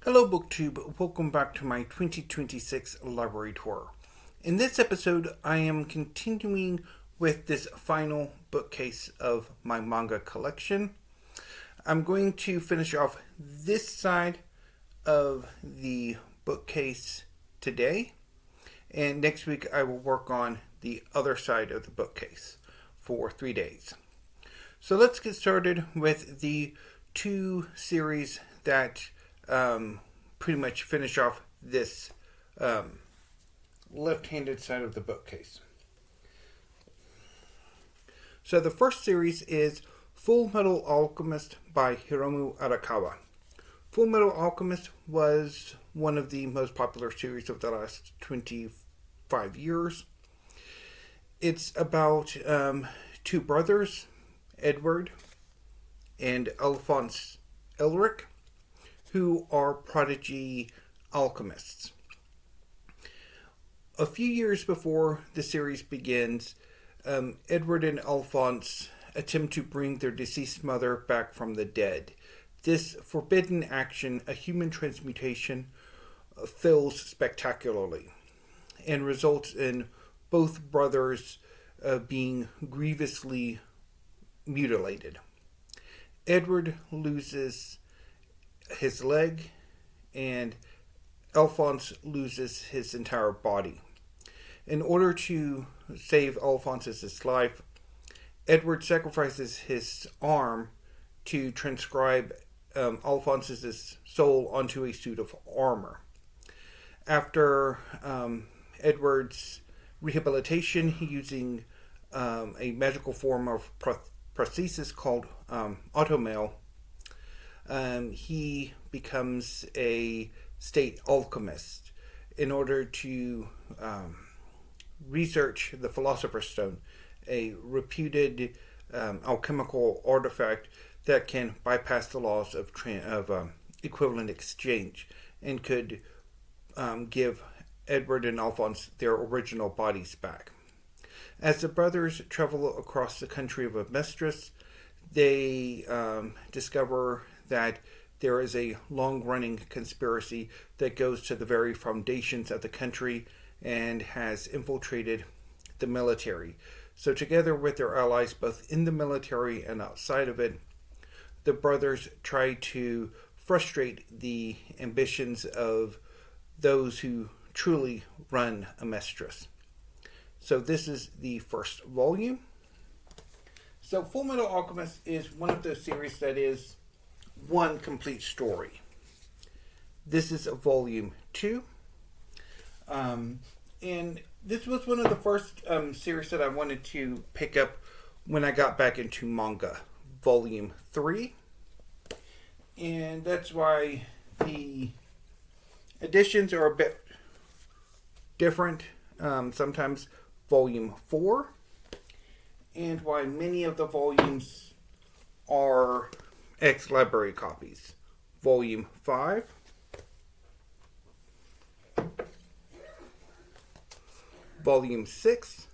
Hello BookTube, welcome back to my 2026 library tour. In this episode, I am continuing with this final bookcase of my manga collection. I'm going to finish off this side of the bookcase today, and next week I will work on the other side of the bookcase for 3 days. So let's get started with the two series that pretty much finish off this left-handed side of the bookcase. So the first series is Fullmetal Alchemist by Hiromu Arakawa. Fullmetal Alchemist was one of the most popular series of the last 25 years. It's about two brothers, Edward and Alphonse Elric, who are prodigy alchemists. A few years before the series begins, Edward and Alphonse attempt to bring their deceased mother back from the dead. This forbidden action, a human transmutation, fails spectacularly and results in both brothers being grievously mutilated. Edward loses his leg, and Alphonse loses his entire body. In order to save Alphonse's life, Edward sacrifices his arm to transcribe Alphonse's soul onto a suit of armor. After Edward's rehabilitation, using a magical form of prosthesis called automail, he becomes a state alchemist in order to research the Philosopher's Stone, a reputed alchemical artifact that can bypass the laws of equivalent exchange and could give Edward and Alphonse their original bodies back. As the brothers travel across the country of Amestris, they discover that there is a long-running conspiracy that goes to the very foundations of the country and has infiltrated the military. So together with their allies, both in the military and outside of it, the brothers try to frustrate the ambitions of those who truly run Amestris. So this is the first volume. So Fullmetal Alchemist is one of those series that is one complete story. This is volume 2. And this was one of the first series that I wanted to pick up when I got back into manga. Volume 3. And that's why the editions are a bit different. Sometimes volume 4. And why many of the volumes are ex-library copies. Volume 5. Volume 6.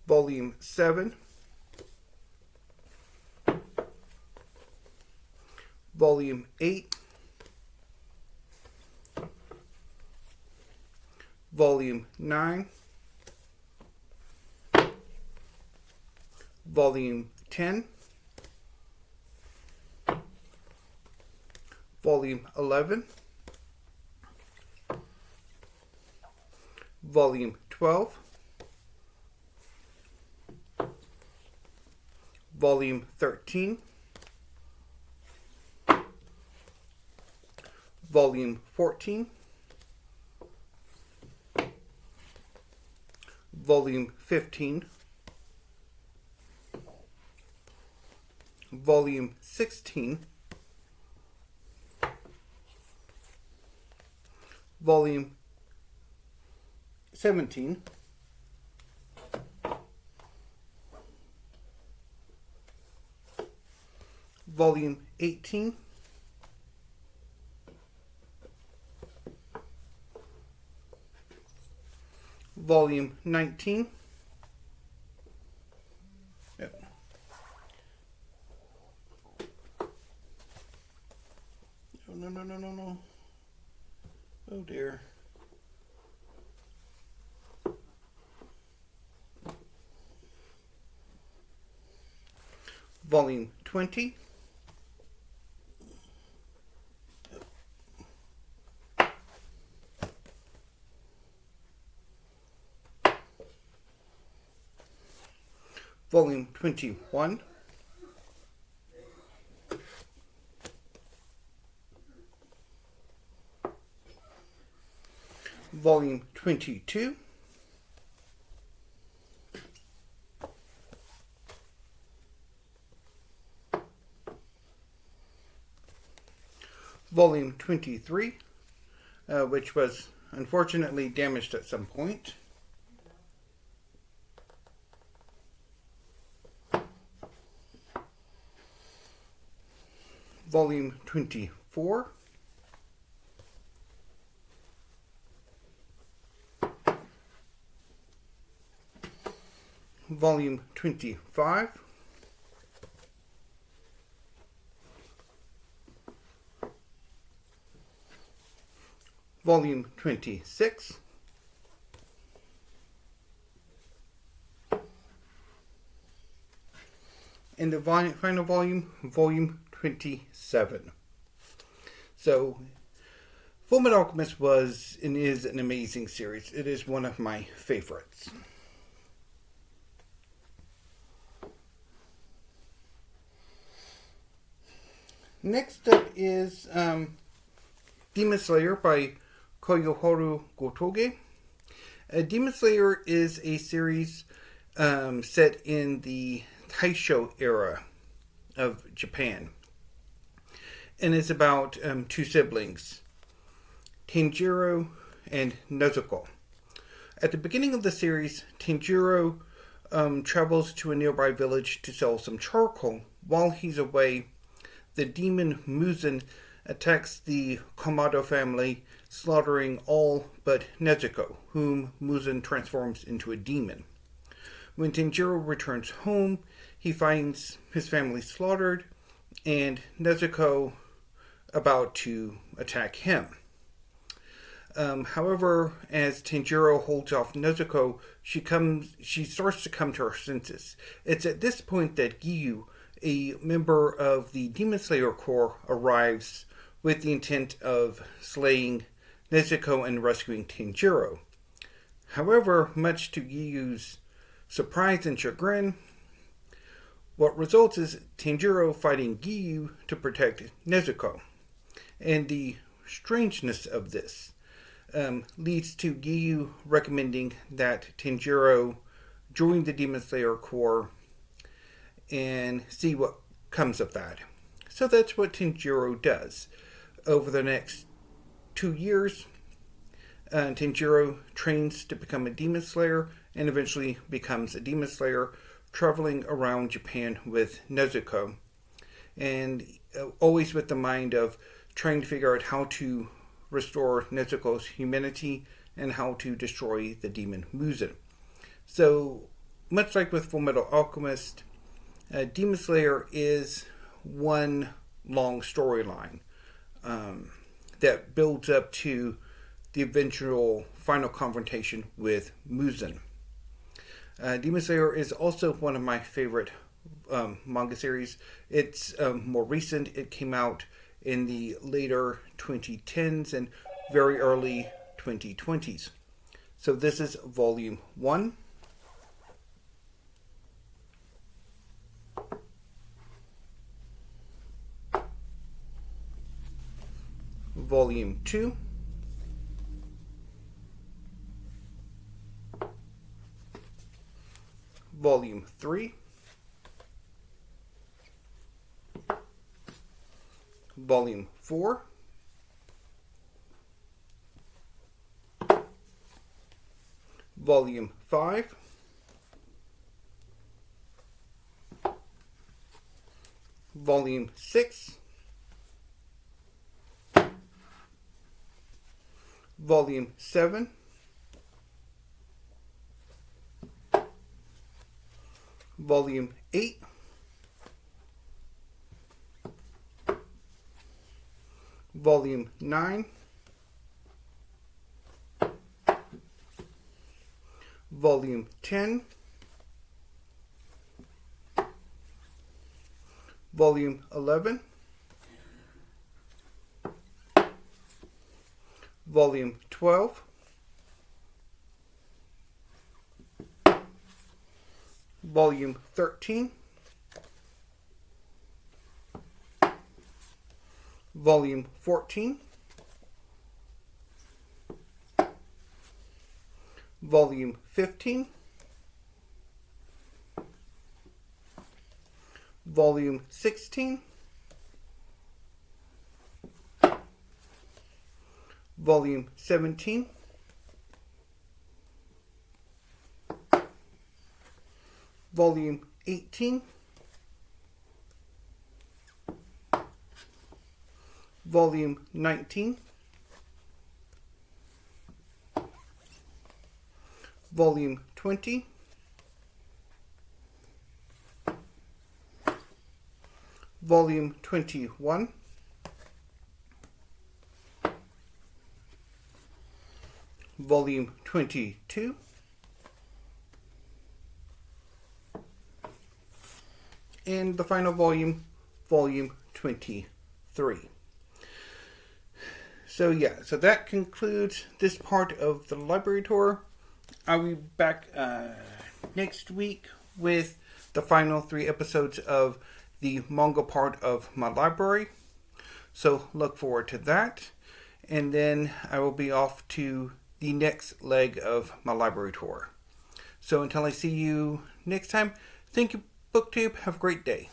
Volume 7. Volume 8. Volume 9. Volume 10, Volume 11, Volume 12, Volume 13, Volume 14, Volume 15, Volume 16, Volume 17, Volume 18, Volume 19, no. Oh dear. Volume 20. Volume 21. Volume 22. Volume 23, which was unfortunately damaged at some point. Volume 24. Volume 25. Volume 26. And the final volume, Volume 27. So, Fullmetal Alchemist was and is an amazing series. It is one of my favorites. Next up is Demon Slayer by Koyoharu Gotoge. Demon Slayer is a series set in the Taisho era of Japan. And it's about two siblings, Tanjiro and Nezuko. At the beginning of the series, Tanjiro travels to a nearby village to sell some charcoal. While he's away, the demon Muzan attacks the Kamado family, slaughtering all but Nezuko, whom Muzan transforms into a demon. When Tanjiro returns home, he finds his family slaughtered and Nezuko about to attack him. However, as Tanjiro holds off Nezuko, she starts to come to her senses. It's at this point that Giyu, a member of the Demon Slayer Corps, arrives with the intent of slaying Nezuko and rescuing Tanjiro. However, much to Giyu's surprise and chagrin, what results is Tanjiro fighting Giyu to protect Nezuko. And the strangeness of this leads to Giyu recommending that Tanjiro join the Demon Slayer Corps and see what comes of that. So that's what Tanjiro does. Over the next 2 years, Tanjiro trains to become a demon slayer and eventually becomes a demon slayer, traveling around Japan with Nezuko. And always with the mind of trying to figure out how to restore Nezuko's humanity and how to destroy the demon Muzan. So, much like with Fullmetal Alchemist, Demon Slayer is one long storyline that builds up to the eventual final confrontation with Muzan. Demon Slayer is also one of my favorite manga series. It's more recent. It came out in the later 2010s and very early 2020s. So this is Volume 1. Volume 2. Volume 3. Volume 4. Volume 5. Volume 6. Volume 7. Volume 8. Volume 9, Volume 10, Volume 11, Volume 12, Volume 13, Volume 14, Volume 15, Volume 16, Volume 17, Volume 18, Volume 19, Volume 20, Volume 21, Volume 22, and the final volume, Volume 23. So that concludes this part of the library tour. I'll be back next week with the final 3 episodes of the manga part of my library. So look forward to that. And then I will be off to the next leg of my library tour. So until I see you next time, thank you, BookTube. Have a great day.